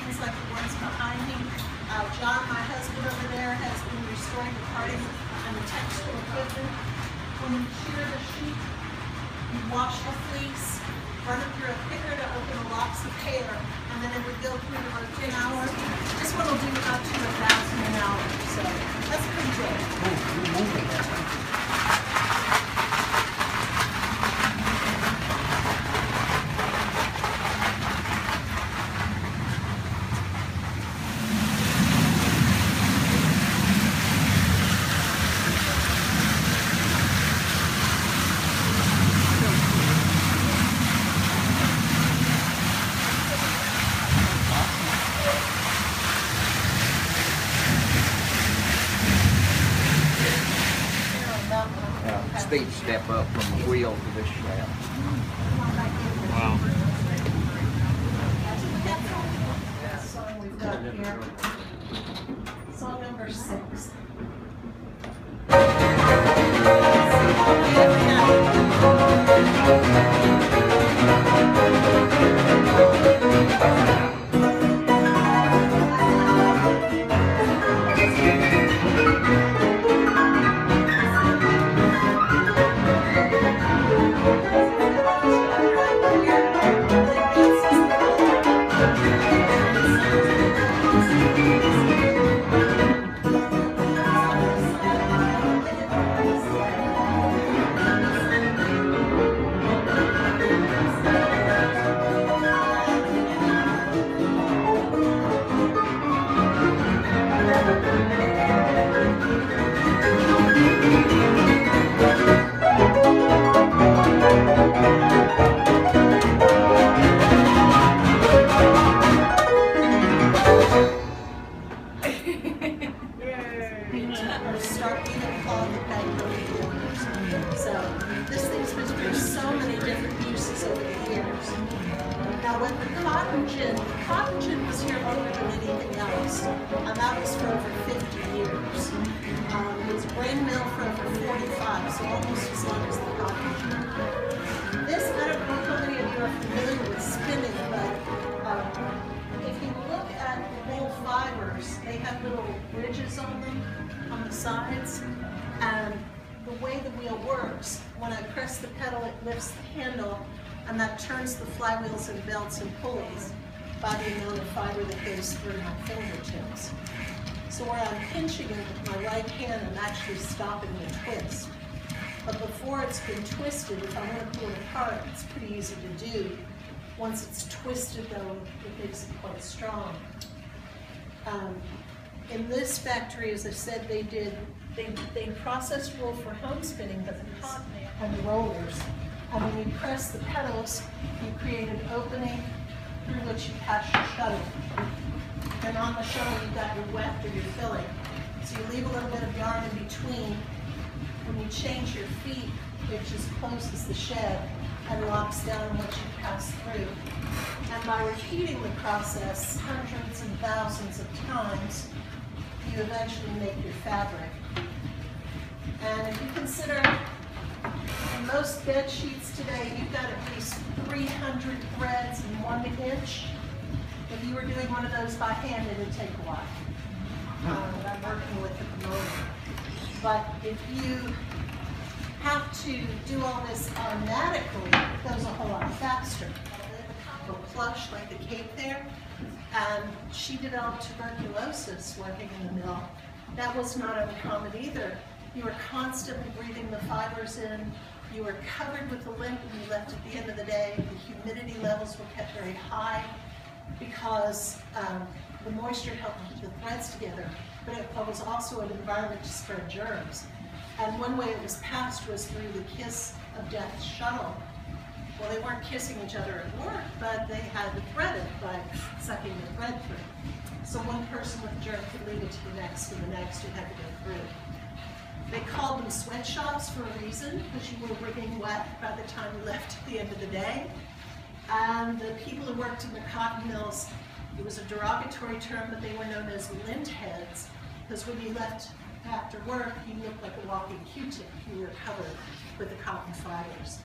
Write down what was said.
machines like the ones behind me. John, my husband over there, has been restoring the carding and the textile equipment. When you shear the sheet, you wash the fleece, run it through a picker to open the locks of hair, and then it would go through about an hour. This one will do up to 1,000 an hour, so that's pretty good. Steep step up from the wheel to this shaft. Wow. Song we've got here. Song number 6. Start even calling the paper. So this thing's been through so many different uses over the years. Now with the cotton gin was here longer than anything else, and that was for over 50 years. It was grain mill for over 45, so almost as long as the cotton gin. This, I don't know how many of you are familiar with spinning, but if you look at the wool fibers, they have little ridges on them on the sides, and the way the wheel works, when I press the pedal, it lifts the handle, and that turns the flywheels and belts and pulleys by the amount of fiber that goes through my fingertips. So where I'm pinching it with my right hand, I'm actually stopping the twist. But before it's been twisted, if I want to pull it apart, it's pretty easy to do. Once it's twisted though, it makes it quite strong. In this factory, as I said, they processed wool for home spinning, but the cotton and the rollers. And when you press the pedals, you create an opening through which you pass your shuttle. And on the shuttle, you've got your weft or your filling. So you leave a little bit of yarn in between. When you change your feet, it just closes the shed and locks down what you pass through. And by repeating the process hundreds and thousands of times, you eventually make your fabric. And if you consider in most bed sheets today, you've got at least 300 threads in 1 inch. If you were doing one of those by hand, it would take a while. That I'm working with at the moment. But if you have to do all this automatically, it goes a whole lot faster. A plush like the cape there, and she developed tuberculosis working in the mill. That was not uncommon either. You were constantly breathing the fibers in. You were covered with the lint when you left at the end of the day. The humidity levels were kept very high because the moisture helped keep the threads together, but it was also an environment to spread germs. And one way it was passed was through the kiss of death shuttle. Well, they weren't kissing each other at work, but they had to thread it by sucking the thread through. So one person with germ could lead it to the next and the next who had to go through. They called them sweatshops for a reason, because you were wringing wet by the time you left at the end of the day. And the people who worked in the cotton mills, it was a derogatory term, but they were known as lint heads, because when you left after work, you looked like a walking Q-tip. You were covered with the cotton fibers.